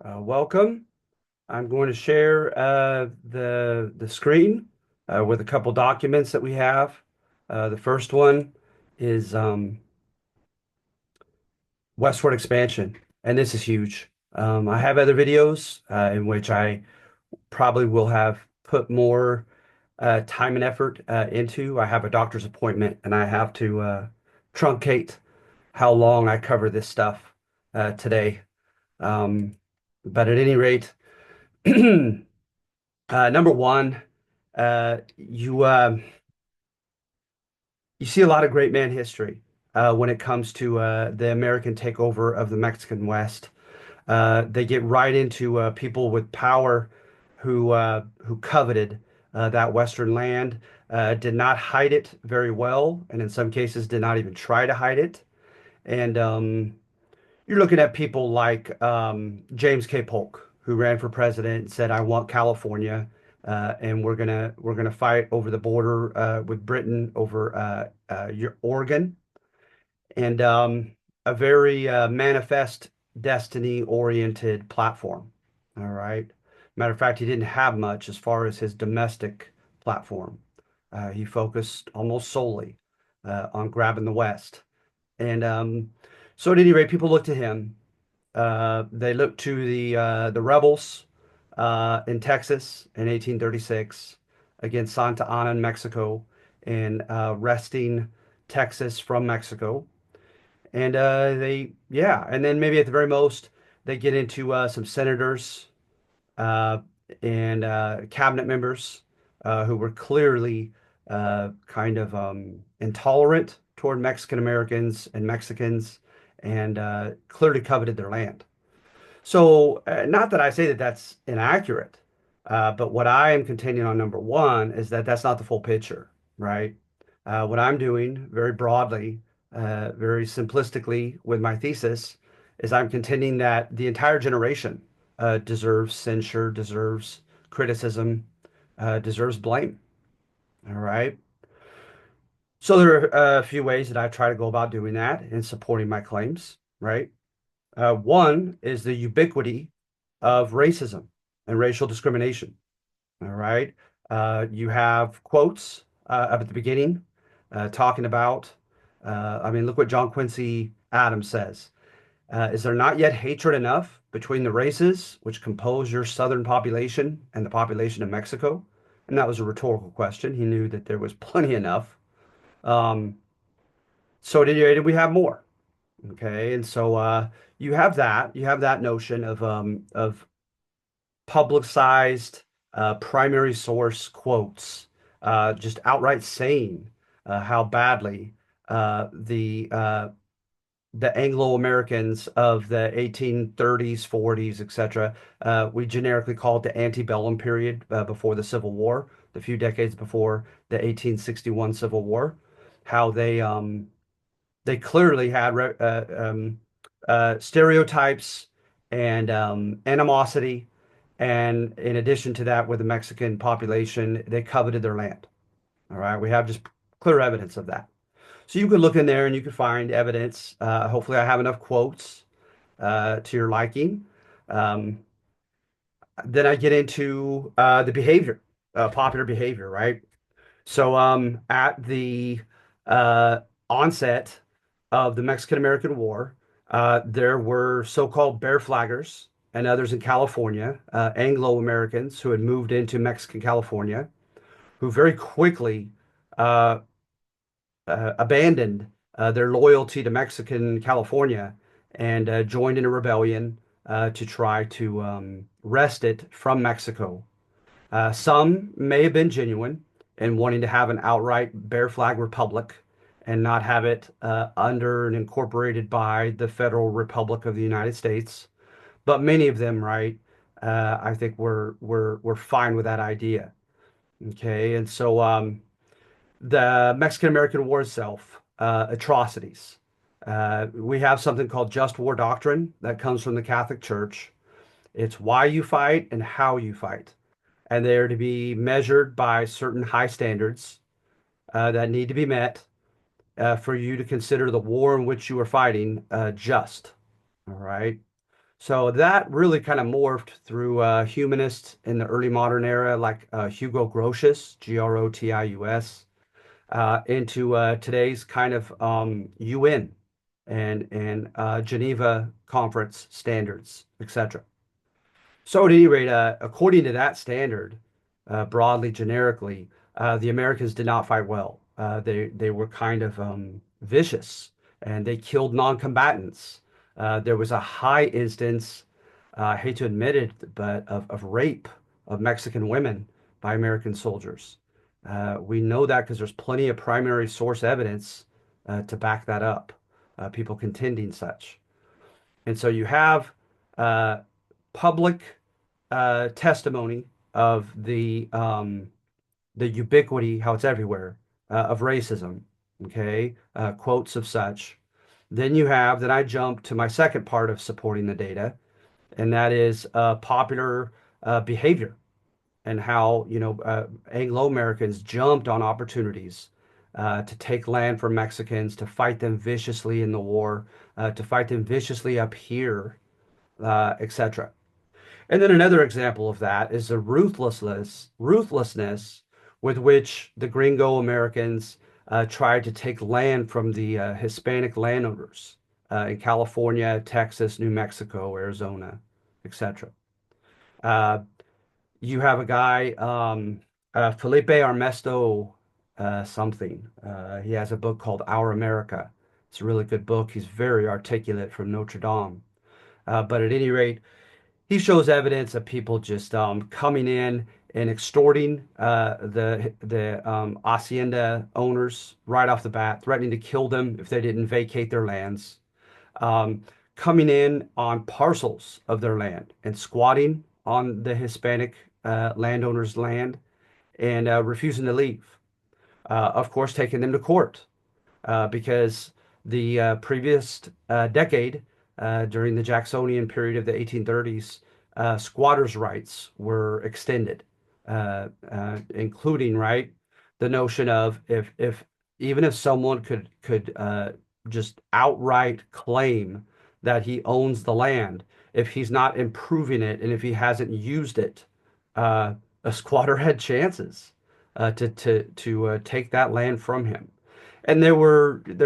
Welcome. I'm going to share the screen with a couple documents that we have. The first one is Westward expansion, and this is huge. I have other videos in which I probably will have put more time and effort into. I have a doctor's appointment, and I have to truncate how long I cover this stuff today. Um, but at any rate, number one, you see a lot of great man history when it comes to the American takeover of the Mexican West. They get right into people with power who coveted that Western land, did not hide it very well, and in some cases did not even try to hide it. And you're looking at people like James K. Polk, who ran for president and said, "I want California, and we're gonna fight over the border with Britain over Oregon," and a very manifest destiny-oriented platform. All right. Matter of fact, he didn't have much as far as his domestic platform. He focused almost solely on grabbing the West, and so at any rate, people look to him. They looked to the rebels in Texas in 1836 against Santa Ana in Mexico and wresting Texas from Mexico. And yeah, and then maybe at the very most, they get into some senators uh, and cabinet members who were clearly kind of intolerant toward Mexican Americans and Mexicans and clearly coveted their land. So, not that I say that that's inaccurate, but what I am contending on number one is that that's not the full picture, right? What I'm doing very broadly, very simplistically with my thesis is I'm contending that the entire generation deserves censure, deserves criticism, deserves blame. All right. So there are a few ways that I try to go about doing that and supporting my claims, right? One is the ubiquity of racism and racial discrimination. All right. You have quotes up at the beginning talking about, I mean, look what John Quincy Adams says. Is there not yet hatred enough between the races which compose your southern population and the population of Mexico? And that was a rhetorical question. He knew that there was plenty enough. Um, so did we have more? Okay, and so you have that notion of publicized primary source quotes, just outright saying how badly the Anglo-Americans of the 1830s, 40s, etc. We generically call it the antebellum period before the Civil War, the few decades before the 1861 Civil War, how they clearly had stereotypes and animosity. And in addition to that, with the Mexican population, they coveted their land. All right. We have just clear evidence of that. So you could look in there and you could find evidence. Hopefully, I have enough quotes to your liking. Um, then I get into the behavior, popular behavior, right? So, at the uh, onset of the Mexican-American War, there were so-called bear flaggers and others in California, Anglo-Americans who had moved into Mexican California, who very quickly uh, abandoned their loyalty to Mexican California and joined in a rebellion to try to wrest it from Mexico. Some may have been genuine in wanting to have an outright bear flag republic and not have it under and incorporated by the Federal Republic of the United States. But many of them, right, I think we're fine with that idea. Okay, and so the Mexican-American War itself, atrocities. We have something called just war doctrine that comes from the Catholic Church. It's why you fight and how you fight, and they are to be measured by certain high standards that need to be met for you to consider the war in which you are fighting just. All right. So that really kind of morphed through humanists in the early modern era, like Hugo Grotius, Grotius, into today's kind of UN and Geneva Conference standards, etc. So at any rate, according to that standard, broadly, generically, the Americans did not fight well. They were kind of vicious, and they killed non-combatants. There was a high instance, I hate to admit it, but of rape of Mexican women by American soldiers. We know that because there's plenty of primary source evidence to back that up. People contending such. And so you have uh, public testimony of the ubiquity, how it's everywhere, of racism. Okay, quotes of such. Then I jump to my second part of supporting the data, and that is popular behavior and how, Anglo Americans jumped on opportunities to take land from Mexicans, to fight them viciously in the war, to fight them viciously up here, etc. And then another example of that is the ruthlessness with which the gringo Americans tried to take land from the Hispanic landowners in California, Texas, New Mexico, Arizona, etc. Uh, you have a guy, Felipe Armesto something. He has a book called Our America. It's a really good book. He's very articulate from Notre Dame. But at any rate, he shows evidence of people just coming in and extorting the hacienda owners right off the bat, threatening to kill them if they didn't vacate their lands, um, coming in on parcels of their land and squatting on the Hispanic landowners' land and refusing to leave. Of course, taking them to court because the previous decade, during the Jacksonian period of the 1830s, squatters' rights were extended, including, right, the notion of if even if someone could just outright claim that he owns the land, if he's not improving it and if he hasn't used it, a squatter had chances to take that land from him. And there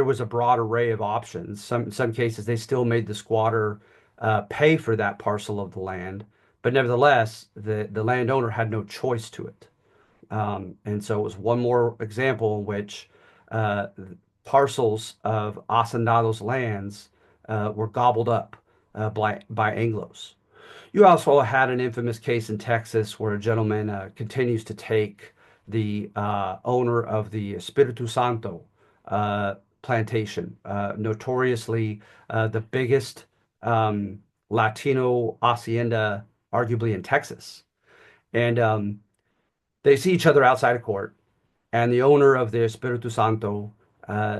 was a broad array of options. In some cases they still made the squatter pay for that parcel of the land, but nevertheless the landowner had no choice to it. And so it was one more example in which uh, parcels of hacendados lands were gobbled up by Anglos. You also had an infamous case in Texas where a gentleman continues to take the owner of the Espiritu Santo plantation, notoriously the biggest Latino hacienda, arguably in Texas. And they see each other outside of court, and the owner of the Espiritu Santo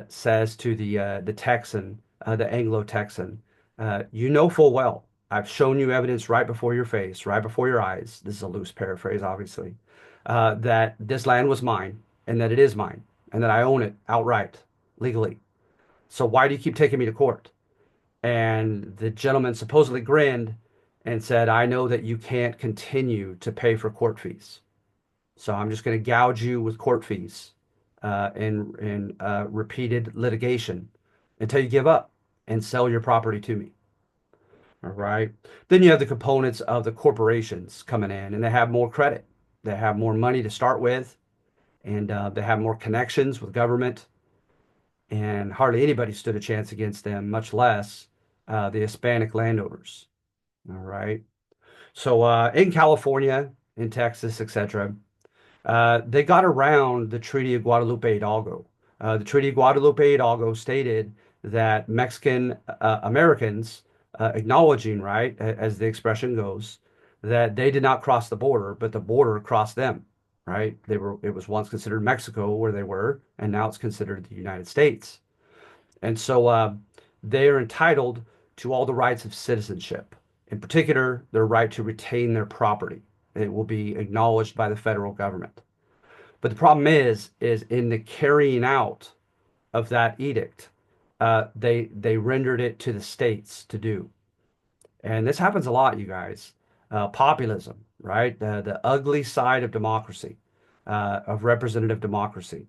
says to the Texan, the Anglo-Texan, you know full well, I've shown you evidence right before your face, right before your eyes. This is a loose paraphrase, obviously, that this land was mine and that it is mine and that I own it outright, legally. So why do you keep taking me to court? And the gentleman supposedly grinned and said, I know that you can't continue to pay for court fees. So I'm just going to gouge you with court fees and repeated litigation until you give up and sell your property to me. All right. Then you have the components of the corporations coming in, and they have more credit. They have more money to start with, and they have more connections with government. And hardly anybody stood a chance against them, much less the Hispanic landowners. All right. So in California, in Texas, etc., they got around the Treaty of Guadalupe Hidalgo. The Treaty of Guadalupe Hidalgo stated that Mexican Americans, acknowledging, right, as the expression goes, that they did not cross the border, but the border crossed them, right? It was once considered Mexico where they were, and now it's considered the United States. And so they are entitled to all the rights of citizenship, in particular, their right to retain their property. It will be acknowledged by the federal government. But the problem is in the carrying out of that edict, they rendered it to the states to do. And this happens a lot, you guys. Populism, right? The ugly side of democracy, of representative democracy,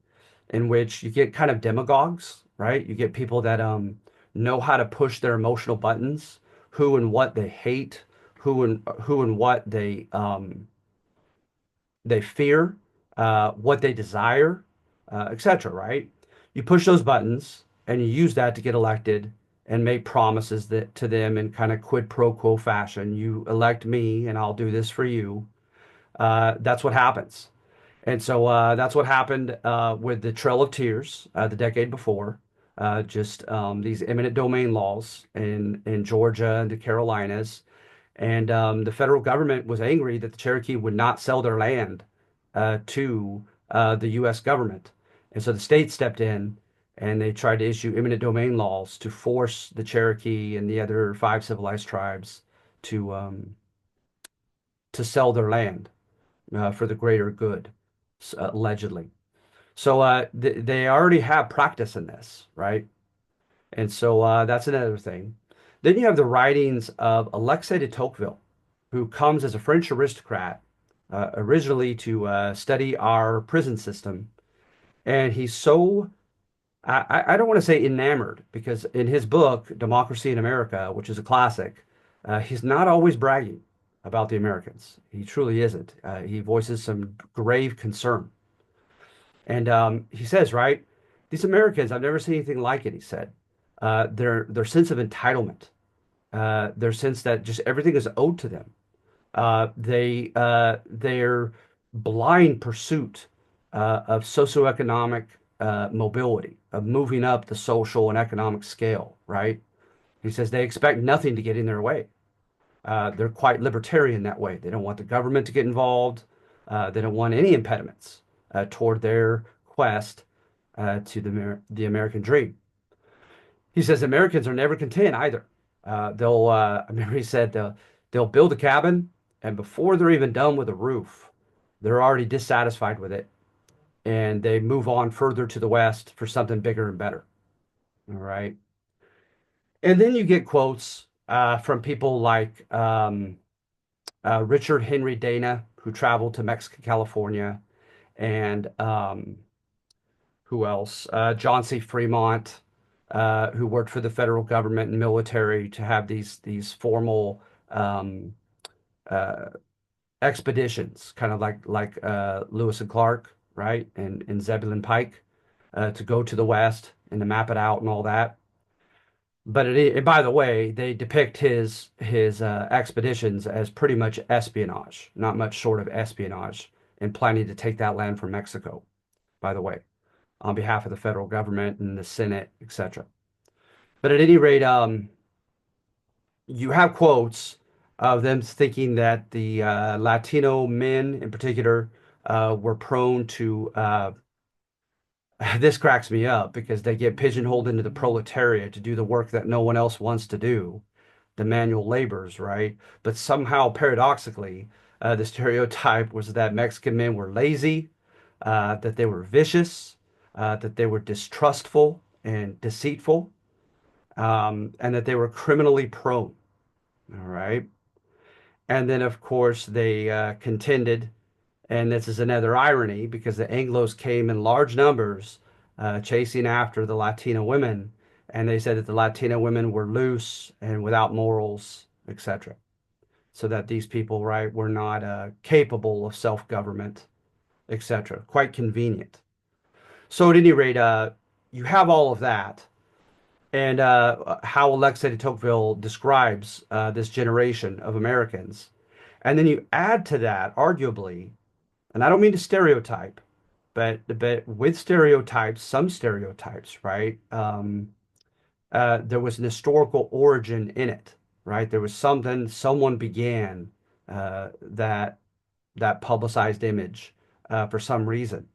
in which you get kind of demagogues, right? You get people that know how to push their emotional buttons, who and what they hate, who and what they fear, what they desire, etc., right? You push those buttons and you use that to get elected and make promises that to them in kind of quid pro quo fashion. You elect me and I'll do this for you. That's what happens. And so that's what happened with the Trail of Tears the decade before. Just these eminent domain laws in Georgia and the Carolinas. And the federal government was angry that the Cherokee would not sell their land to the U.S. government. And so the state stepped in and they tried to issue eminent domain laws to force the Cherokee and the other five civilized tribes to um, to sell their land for the greater good, allegedly. So they already have practice in this, right? And so that's another thing. Then you have the writings of Alexis de Tocqueville, who comes as a French aristocrat, originally to study our prison system. And he's so, I don't want to say enamored, because in his book, Democracy in America, which is a classic, he's not always bragging about the Americans. He truly isn't. He voices some grave concern. And he says, right, these Americans, I've never seen anything like it, he said. Their sense of entitlement, their sense that just everything is owed to them. Their blind pursuit of socioeconomic mobility, of moving up the social and economic scale, right? He says they expect nothing to get in their way. They're quite libertarian that way. They don't want the government to get involved. They don't want any impediments toward their quest to the American dream. He says Americans are never content either. I remember he said they'll build a cabin, and before they're even done with the roof, they're already dissatisfied with it, and they move on further to the west for something bigger and better. All right. And then you get quotes from people like Richard Henry Dana, who traveled to Mexico, California, and who else? John C. Fremont, who worked for the federal government and military to have these formal um, uh, expeditions, kind of like Lewis and Clark, right, and Zebulon Pike, to go to the West and to map it out and all that. But and by the way, they depict his expeditions as pretty much espionage, not much short of espionage, and planning to take that land from Mexico, by the way, on behalf of the federal government and the Senate, etc. But at any rate, you have quotes of them thinking that the Latino men in particular were prone to this cracks me up because they get pigeonholed into the proletariat to do the work that no one else wants to do, the manual labors, right? But somehow, paradoxically, the stereotype was that Mexican men were lazy, that they were vicious, that they were distrustful and deceitful, and that they were criminally prone. All right. And then, of course, they contended, and this is another irony because the Anglos came in large numbers chasing after the Latina women, and they said that the Latina women were loose and without morals, etc. So that these people, right, were not capable of self-government, etc. Quite convenient. So at any rate, you have all of that, and how Alexis de Tocqueville describes this generation of Americans. And then you add to that, arguably, and I don't mean to stereotype, but with stereotypes, some stereotypes, right? There was an historical origin in it, right? There was something, someone began that publicized image for some reason.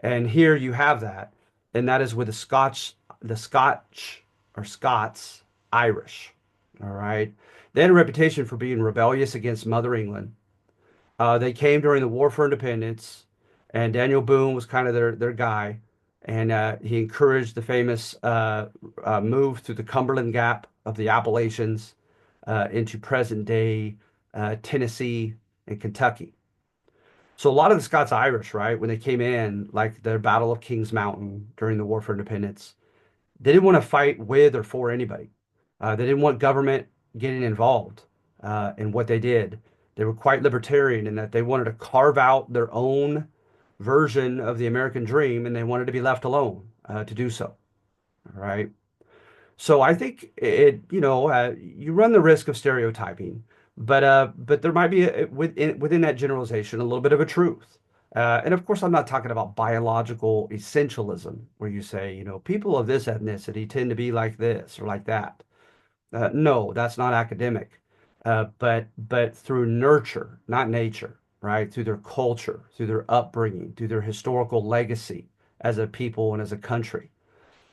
And here you have that, and that is with the Scotch or Scots Irish. All right. They had a reputation for being rebellious against Mother England. They came during the War for Independence, and Daniel Boone was kind of their guy, and he encouraged the famous move through the Cumberland Gap of the Appalachians into present day Tennessee and Kentucky. So a lot of the Scots Irish, right, when they came in, like the Battle of Kings Mountain during the War for Independence, they didn't want to fight with or for anybody. They didn't want government getting involved in what they did. They were quite libertarian in that they wanted to carve out their own version of the American dream, and they wanted to be left alone to do so. All right. So I think you run the risk of stereotyping, but there might be within that generalization a little bit of a truth. And of course, I'm not talking about biological essentialism, where you say, people of this ethnicity tend to be like this or like that. No, that's not academic. But through nurture, not nature, right? Through their culture, through their upbringing, through their historical legacy as a people and as a country.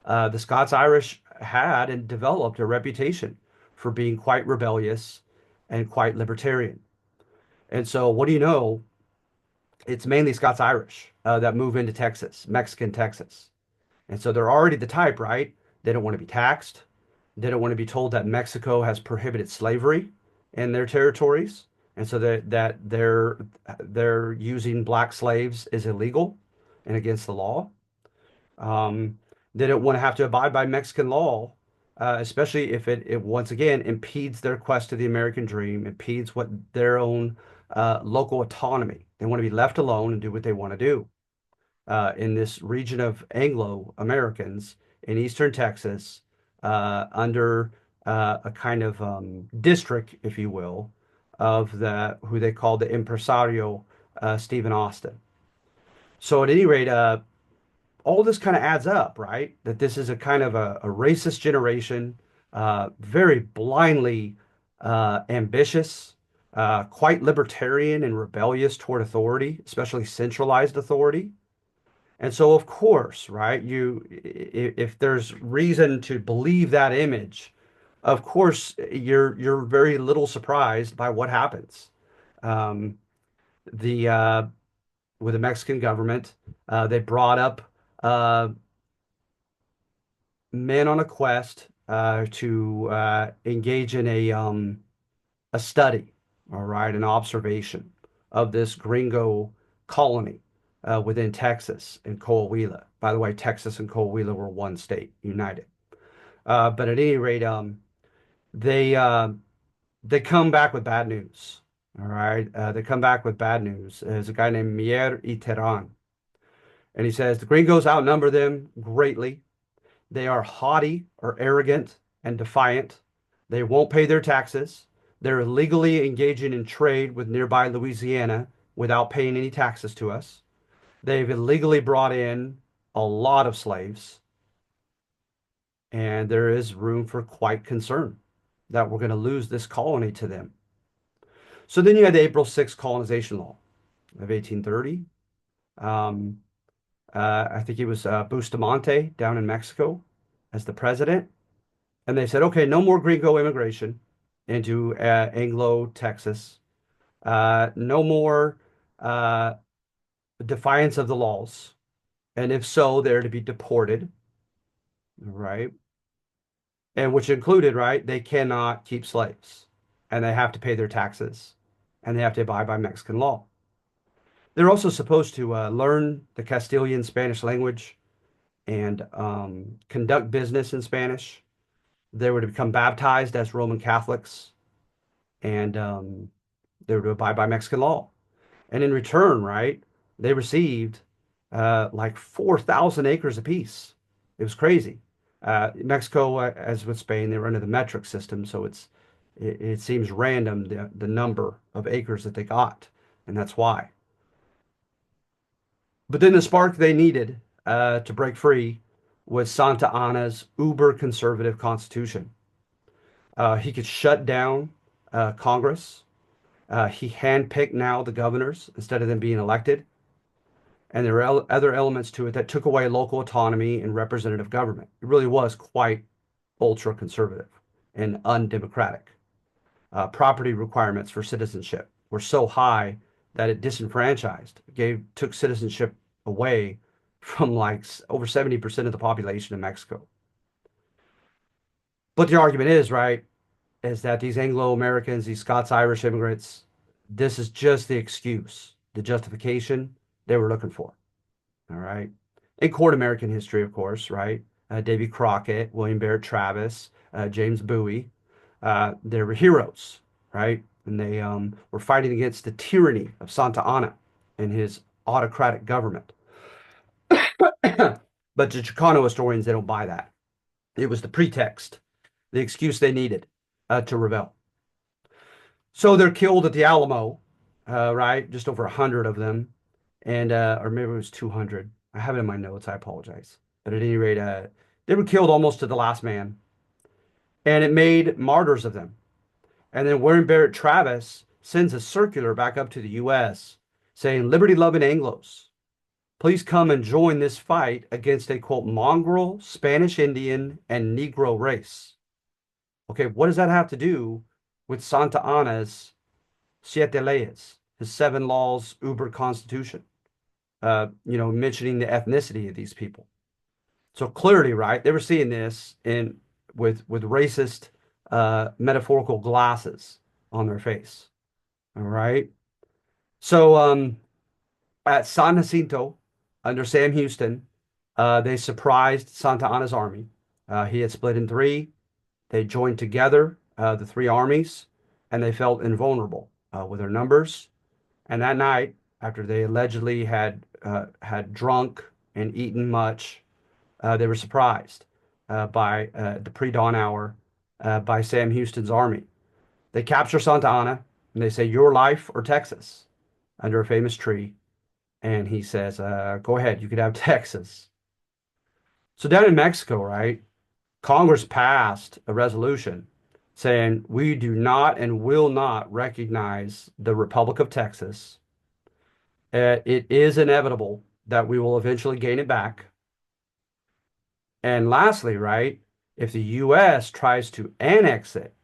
The Scots Irish had and developed a reputation for being quite rebellious and quite libertarian. And so, what do you know? It's mainly Scots Irish that move into Texas, Mexican Texas. And so they're already the type, right? They don't want to be taxed. They don't want to be told that Mexico has prohibited slavery in their territories. And so that they're using black slaves is illegal and against the law. Um, they don't want to have to abide by Mexican law, especially if it once again impedes their quest to the American dream, impedes what their own local autonomy. They want to be left alone and do what they want to do. In this region of Anglo Americans in eastern Texas, under a kind of district, if you will, of who they call the impresario Stephen Austin. So at any rate, all this kind of adds up, right? That this is a kind of a racist generation, very blindly ambitious, quite libertarian and rebellious toward authority, especially centralized authority. And so, of course, right, if there's reason to believe that image, of course, you're very little surprised by what happens. Um, the With the Mexican government, they brought up uh, men on a quest to engage in a study, all right, an observation of this gringo colony within Texas and Coahuila. By the way, Texas and Coahuila were one state, united. But at any rate, they uh, they come back with bad news. All right, they come back with bad news. There's a guy named Mier y Terán, and he says the gringos outnumber them greatly. They are haughty or arrogant and defiant. They won't pay their taxes. They're illegally engaging in trade with nearby Louisiana without paying any taxes to us. They've illegally brought in a lot of slaves, and there is room for quite concern that we're going to lose this colony to them. So then you had the April 6th colonization law of 1830. Um, I think it was Bustamante down in Mexico as the president. And they said, okay, no more gringo immigration into Anglo Texas. No more uh, defiance of the laws. And if so, they're to be deported, right? And which included, right, they cannot keep slaves and they have to pay their taxes and they have to abide by Mexican law. They're also supposed to learn the Castilian Spanish language and conduct business in Spanish. They were to become baptized as Roman Catholics and they were to abide by Mexican law. And in return, right, they received like 4,000 acres apiece. It was crazy. Mexico, as with Spain, they were under the metric system, so it seems random the number of acres that they got, and that's why. But then the spark they needed to break free was Santa Anna's uber conservative constitution. He could shut down Congress. He handpicked now the governors instead of them being elected. And there were other elements to it that took away local autonomy and representative government. It really was quite ultra conservative and undemocratic. Property requirements for citizenship were so high that it disenfranchised, took citizenship away from like over 70% of the population in Mexico. But the argument is, right, is that these Anglo-Americans, these Scots-Irish immigrants, this is just the excuse, the justification they were looking for. All right. In court American history, of course, right? Davy Crockett, William Barrett Travis, James Bowie, they were heroes, right? And they were fighting against the tyranny of Santa Anna and his autocratic government. But the Chicano historians, they don't buy that. It was the pretext, the excuse they needed to rebel. So they're killed at the Alamo, right? Just over 100 of them, and or maybe it was 200. I have it in my notes. I apologize. But at any rate, they were killed almost to the last man, and it made martyrs of them. And then William Barrett Travis sends a circular back up to the U.S. saying, "Liberty-loving Anglos, please come and join this fight against a quote mongrel Spanish Indian and Negro race." Okay, what does that have to do with Santa Anna's Siete Leyes, his seven laws, Uber Constitution? Mentioning the ethnicity of these people. So clearly, right, they were seeing this in with racist metaphorical glasses on their face. All right. So at San Jacinto, under Sam Houston, they surprised Santa Anna's army. He had split in three. They joined together, the three armies, and they felt invulnerable with their numbers. And that night, after they allegedly had drunk and eaten much, they were surprised by the pre-dawn hour by Sam Houston's army. They capture Santa Anna and they say, "Your life or Texas," under a famous tree. And he says, "Go ahead, you could have Texas." So down in Mexico, right, Congress passed a resolution saying we do not and will not recognize the Republic of Texas. It is inevitable that we will eventually gain it back. And lastly, right, if the U.S. tries to annex it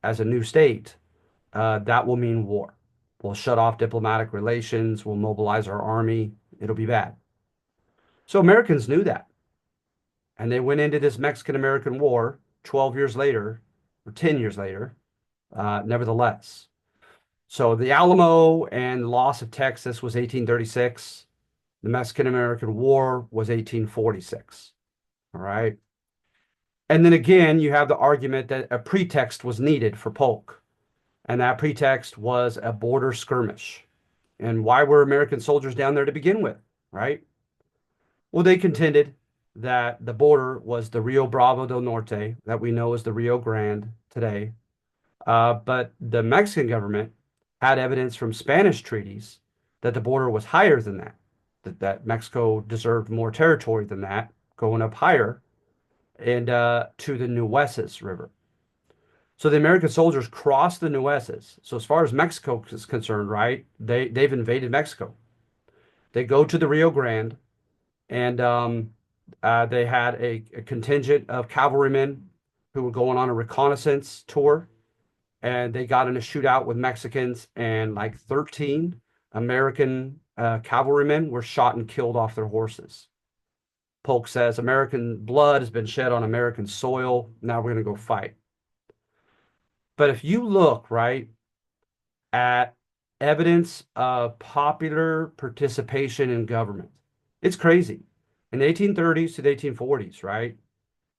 as a new state, that will mean war. We'll shut off diplomatic relations. We'll mobilize our army. It'll be bad. So Americans knew that. And they went into this Mexican-American War 12 years later, or 10 years later, nevertheless. So the Alamo and the loss of Texas was 1836. The Mexican-American War was 1846. All right. And then again, you have the argument that a pretext was needed for Polk. And that pretext was a border skirmish. And why were American soldiers down there to begin with, right? Well, they contended that the border was the Rio Bravo del Norte, that we know as the Rio Grande today. But the Mexican government had evidence from Spanish treaties that the border was higher than that, that Mexico deserved more territory than that, going up higher and to the Nueces River. So the American soldiers crossed the Nueces. So as far as Mexico is concerned, right, they've invaded Mexico. They go to the Rio Grande, and they had a contingent of cavalrymen who were going on a reconnaissance tour, and they got in a shootout with Mexicans, and like 13 American cavalrymen were shot and killed off their horses. Polk says, "American blood has been shed on American soil. Now we're going to go fight." But if you look, right, at evidence of popular participation in government, it's crazy. In the 1830s to the 1840s, right,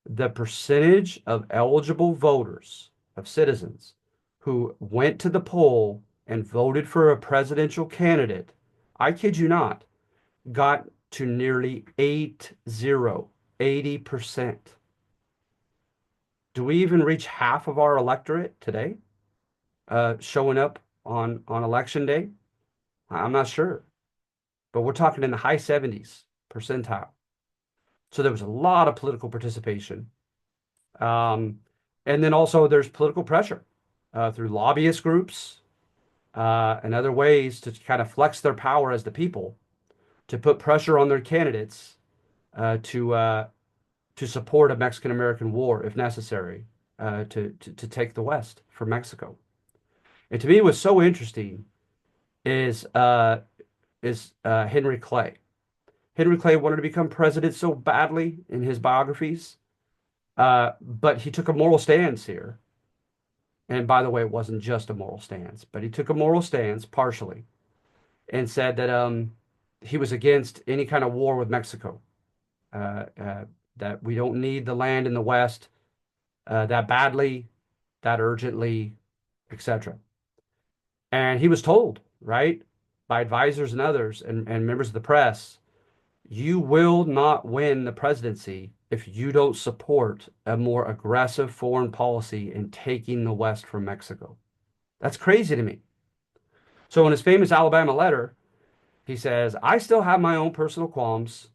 the percentage of eligible voters, of citizens, who went to the poll and voted for a presidential candidate, I kid you not, got to nearly 80%. Do we even reach half of our electorate today showing up on election day? I'm not sure, but we're talking in the high 70s percentile. So there was a lot of political participation. And then also there's political pressure through lobbyist groups and other ways to kind of flex their power as the people to put pressure on their candidates to support a Mexican-American war if necessary to take the West from Mexico. And to me, what's so interesting is Henry Clay. Henry Clay wanted to become president so badly in his biographies, but he took a moral stance here. And by the way, it wasn't just a moral stance, but he took a moral stance partially and said that he was against any kind of war with Mexico, uh, uh, that we don't need the land in the West that badly, that urgently, etc. And he was told, right, by advisors and others and members of the press, you will not win the presidency if you don't support a more aggressive foreign policy in taking the West from Mexico. That's crazy to me. So in his famous Alabama letter, he says, I still have my own personal qualms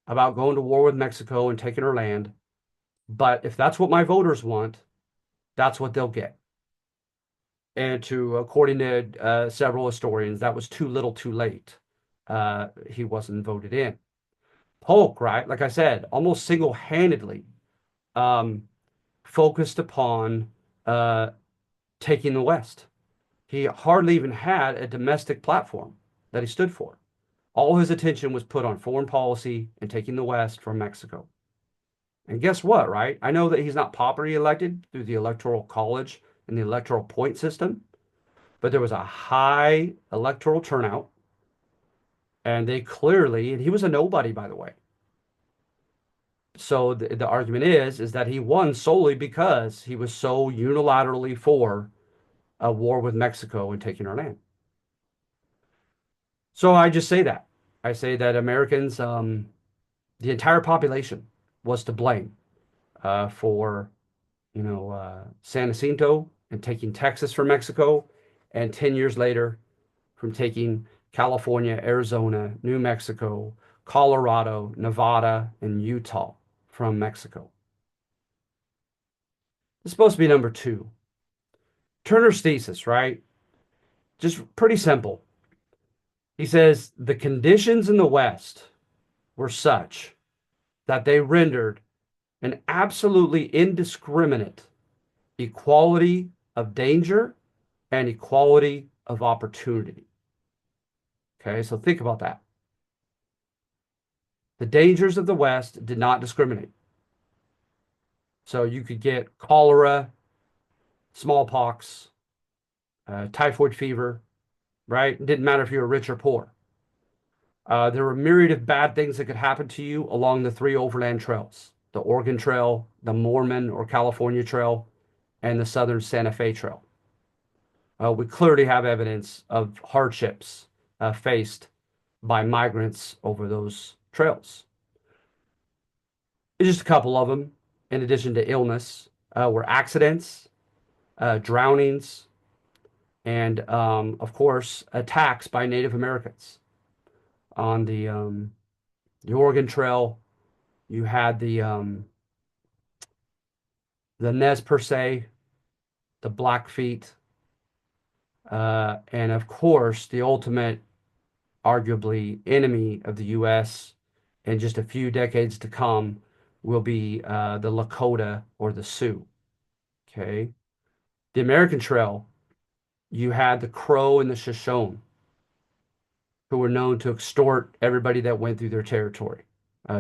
about going to war with Mexico and taking her land, but if that's what my voters want, that's what they'll get. And according to several historians, that was too little too late. He wasn't voted in. Polk, right? Like I said, almost single-handedly um, focused upon uh, taking the West. He hardly even had a domestic platform that he stood for. All his attention was put on foreign policy and taking the West from Mexico. And guess what, right? I know that he's not popularly elected through the Electoral College and the electoral point system, but there was a high electoral turnout, and they clearly, and he was a nobody, by the way. So the argument is that he won solely because he was so unilaterally for a war with Mexico and taking our land. So I just say that. I say that Americans, the entire population was to blame for, San Jacinto and taking Texas from Mexico, and 10 years later from taking California, Arizona, New Mexico, Colorado, Nevada, and Utah from Mexico. It's supposed to be number two. Turner's thesis, right? Just pretty simple. He says the conditions in the West were such that they rendered an absolutely indiscriminate equality of danger and equality of opportunity. Okay, so think about that. The dangers of the West did not discriminate. So you could get cholera, smallpox, typhoid fever, right? It didn't matter if you were rich or poor. There were a myriad of bad things that could happen to you along the three overland trails: the Oregon Trail, the Mormon or California Trail, and the Southern Santa Fe Trail. We clearly have evidence of hardships faced by migrants over those trails. Just a couple of them, in addition to illness, were accidents, drownings, and, of course, attacks by Native Americans. On the Oregon Trail, you had the Nez Perce, the Blackfeet, and of course, the ultimate, arguably, enemy of the U.S. in just a few decades to come will be the Lakota or the Sioux. Okay. The American Trail, you had the Crow and the Shoshone, who were known to extort everybody that went through their territory,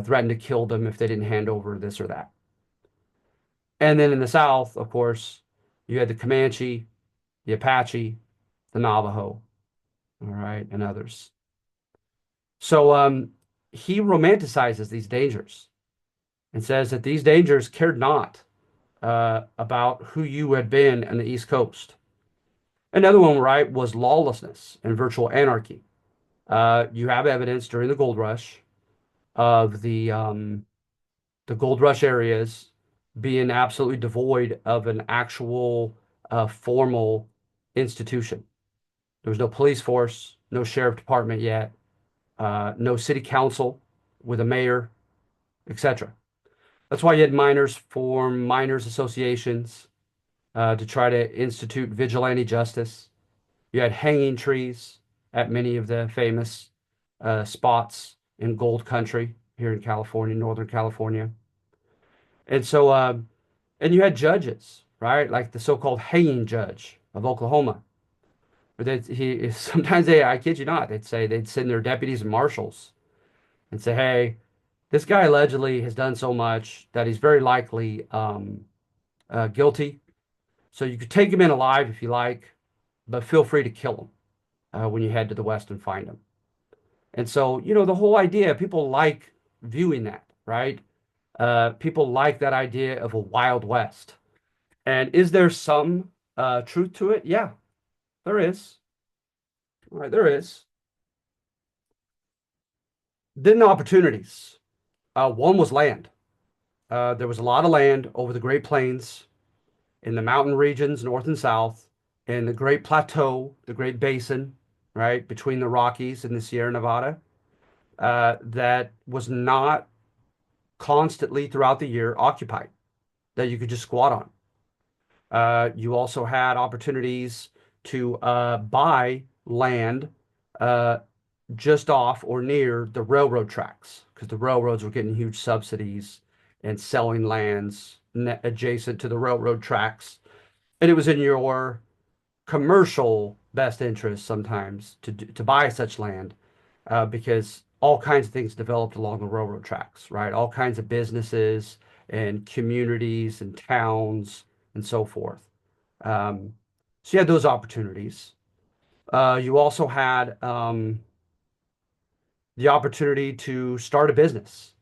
threatened to kill them if they didn't hand over this or that. And then in the South, of course, you had the Comanche, the Apache, the Navajo, all right, and others. So he romanticizes these dangers and says that these dangers cared not about who you had been on the East Coast. Another one, right, was lawlessness and virtual anarchy. You have evidence during the gold rush of the gold rush areas being absolutely devoid of an actual formal institution. There was no police force, no sheriff department yet, no city council with a mayor, etc. That's why you had miners form miners associations to try to institute vigilante justice. You had hanging trees at many of the famous spots in gold country here in California, Northern California. And so, and you had judges, right? Like the so-called hanging judge of Oklahoma. But sometimes I kid you not, they'd send their deputies and marshals and say, hey, this guy allegedly has done so much that he's very likely guilty. So you could take them in alive if you like, but feel free to kill them when you head to the west and find them. And so, the whole idea, people like viewing that, right? People like that idea of a Wild West. And is there some truth to it? Yeah, there is. All right, there is. Then the opportunities. One was land. There was a lot of land over the Great Plains, in the mountain regions, north and south, in the Great Plateau, the Great Basin, right, between the Rockies and the Sierra Nevada, that was not constantly throughout the year occupied, that you could just squat on. You also had opportunities to buy land uh, just off or near the railroad tracks because the railroads were getting huge subsidies and selling lands adjacent to the railroad tracks. And it was in your commercial best interest sometimes to buy such land because all kinds of things developed along the railroad tracks, right? All kinds of businesses and communities and towns and so forth. Um, so you had those opportunities. You also had the opportunity to start a business,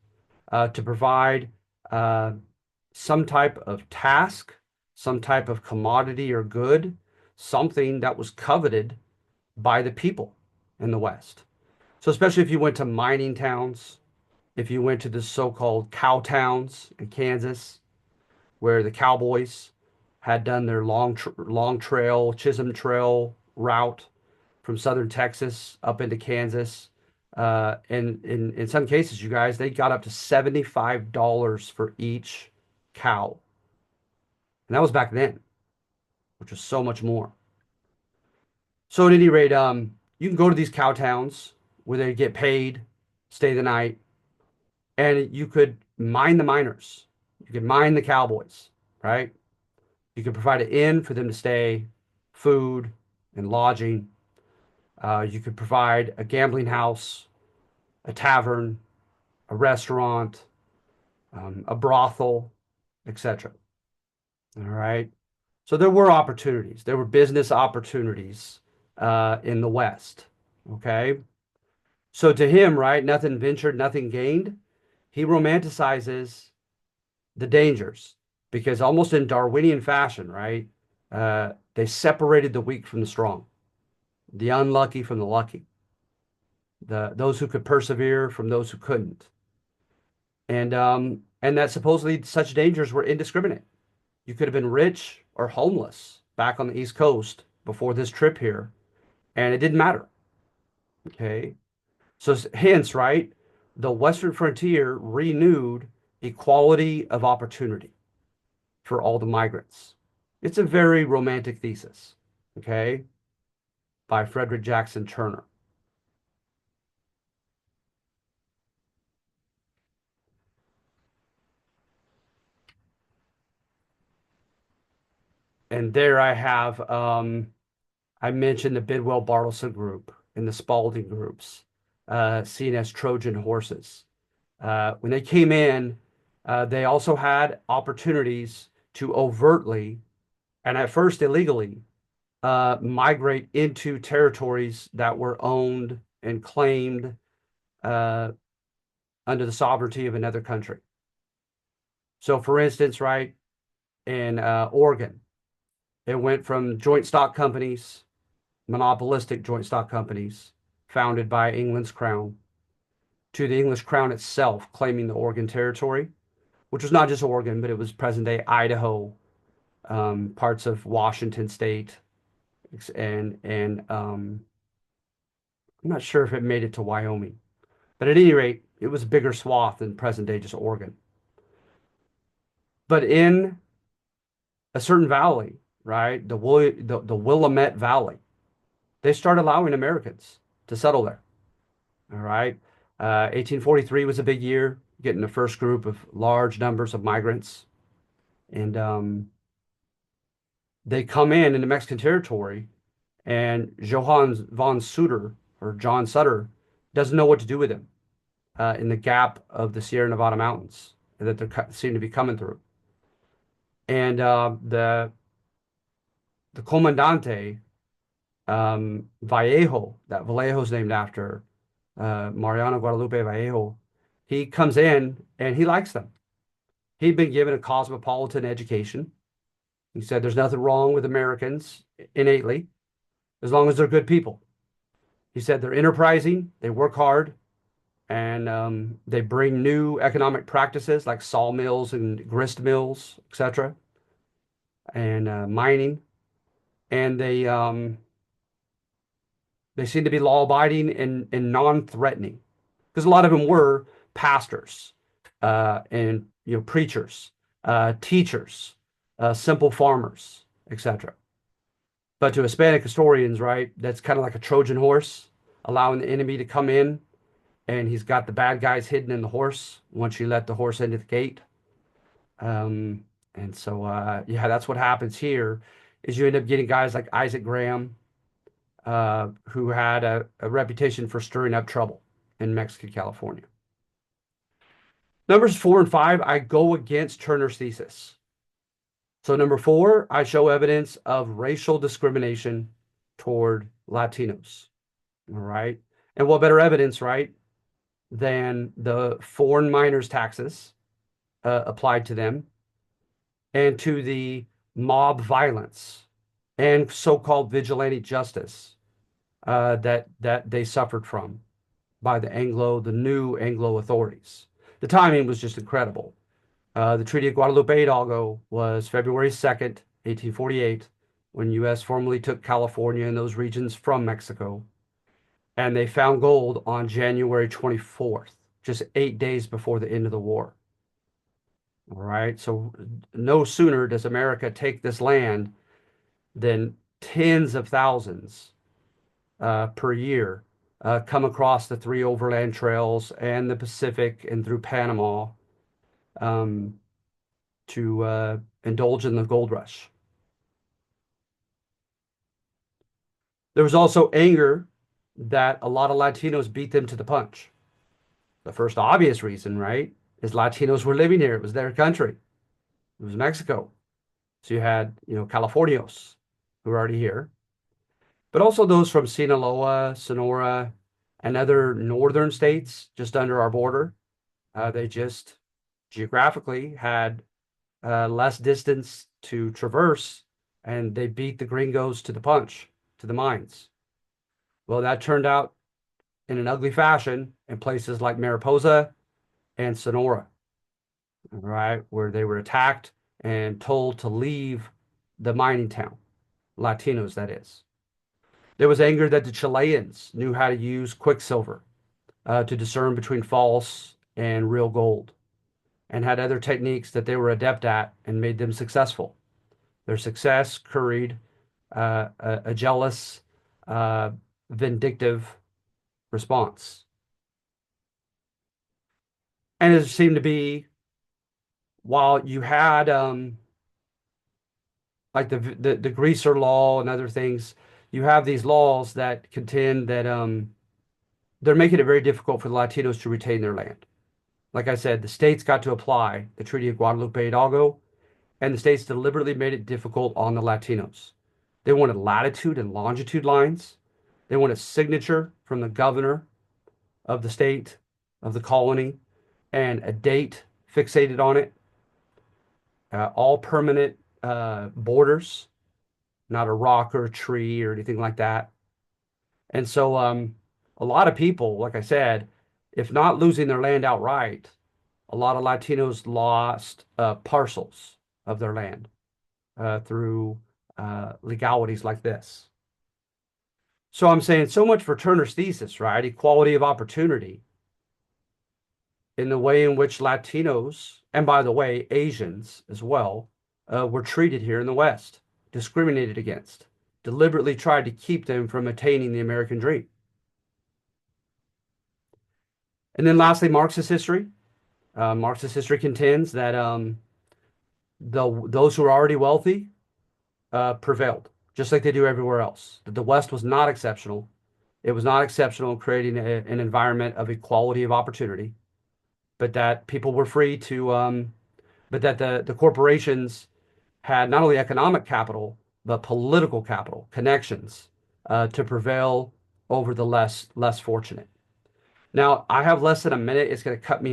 to provide uh, some type of task, some type of commodity or good, something that was coveted by the people in the West. So, especially if you went to mining towns, if you went to the so-called cow towns in Kansas, where the cowboys had done their long trail, Chisholm Trail route from southern Texas up into Kansas. And in some cases, you guys, they got up to $75 for each cow. And that was back then, which was so much more. So at any rate, you can go to these cow towns where they get paid, stay the night, and you could mine the miners. You could mine the cowboys, right? You could provide an inn for them to stay, food and lodging. You could provide a gambling house, a tavern, a restaurant, a brothel, etc. All right. So there were opportunities. There were business opportunities in the West. Okay. So to him, right, nothing ventured, nothing gained. He romanticizes the dangers because almost in Darwinian fashion, right, they separated the weak from the strong, the unlucky from the lucky, those who could persevere from those who couldn't, and that supposedly such dangers were indiscriminate. You could have been rich or homeless back on the East Coast before this trip here, and it didn't matter. Okay, so hence, right, the Western frontier renewed equality of opportunity for all the migrants. It's a very romantic thesis, okay, by Frederick Jackson Turner. And there I have, I mentioned the Bidwell Bartleson group and the Spalding groups, seen as Trojan horses. When they came in, they also had opportunities to overtly, and at first illegally, migrate into territories that were owned and claimed uh, under the sovereignty of another country. So, for instance, right, in Oregon, it went from joint stock companies, monopolistic joint stock companies founded by England's crown, to the English crown itself claiming the Oregon territory, which was not just Oregon, but it was present day Idaho, parts of Washington state, and I'm not sure if it made it to Wyoming. But at any rate, it was a bigger swath than present day just Oregon. But in a certain valley, right, the Willamette Valley, they started allowing Americans to settle there. All right. 1843 was a big year, getting the first group of large numbers of migrants. And they come in the Mexican territory, and Johann von Sutter, or John Sutter, doesn't know what to do with them in the gap of the Sierra Nevada mountains that they seem to be coming through. And the the Comandante Vallejo, that Vallejo's named after Mariano Guadalupe Vallejo, he comes in and he likes them. He'd been given a cosmopolitan education. He said there's nothing wrong with Americans innately as long as they're good people. He said they're enterprising, they work hard, and they bring new economic practices like sawmills and grist mills, etc., and mining. And they seem to be law-abiding and non-threatening because a lot of them were pastors and preachers, teachers, simple farmers, etc. But to Hispanic historians, right, that's kind of like a Trojan horse, allowing the enemy to come in, and he's got the bad guys hidden in the horse once you let the horse into the gate. Um, and so, yeah, that's what happens here, is you end up getting guys like Isaac Graham, who had a reputation for stirring up trouble in Mexican California. Numbers 4 and 5, I go against Turner's thesis. So number 4, I show evidence of racial discrimination toward Latinos. All right. And what better evidence, right, than the foreign miners taxes applied to them and to the mob violence and so-called vigilante justice that they suffered from by the new Anglo authorities. The timing was just incredible. The Treaty of Guadalupe Hidalgo was February 2nd, 1848, when U.S. formally took California and those regions from Mexico. And they found gold on January 24th, just 8 days before the end of the war. All right. So no sooner does America take this land than tens of thousands per year come across the three overland trails and the Pacific and through Panama um, to indulge in the gold rush. There was also anger that a lot of Latinos beat them to the punch. The first obvious reason, right, is Latinos were living here. It was their country. It was Mexico. So you had, Californios who were already here, but also those from Sinaloa, Sonora, and other northern states just under our border. They just geographically had less distance to traverse, and they beat the gringos to the punch, to the mines. Well, that turned out in an ugly fashion in places like Mariposa and Sonora, right, where they were attacked and told to leave the mining town, Latinos, that is. There was anger that the Chileans knew how to use quicksilver to discern between false and real gold and had other techniques that they were adept at and made them successful. Their success curried a jealous, vindictive response. And it seemed to be, while you had like the greaser law and other things, you have these laws that contend that they're making it very difficult for the Latinos to retain their land. Like I said, the states got to apply the Treaty of Guadalupe Hidalgo, and the states deliberately made it difficult on the Latinos. They wanted latitude and longitude lines. They wanted a signature from the governor of the state, of the colony, and a date fixated on it. All permanent borders, not a rock or a tree or anything like that. And so a lot of people, like I said, if not losing their land outright, a lot of Latinos lost parcels of their land through legalities like this. So I'm saying so much for Turner's thesis, right? Equality of opportunity in the way in which Latinos, and by the way, Asians as well, were treated here in the West, discriminated against, deliberately tried to keep them from attaining the American dream. And then lastly, Marxist history. Marxist history contends that those who are already wealthy prevailed, just like they do everywhere else. That the West was not exceptional. It was not exceptional in creating an environment of equality of opportunity, but that people were free to, but that the corporations had not only economic capital, but political capital, connections, to prevail over the less fortunate. Now, I have less than a minute. It's going to cut me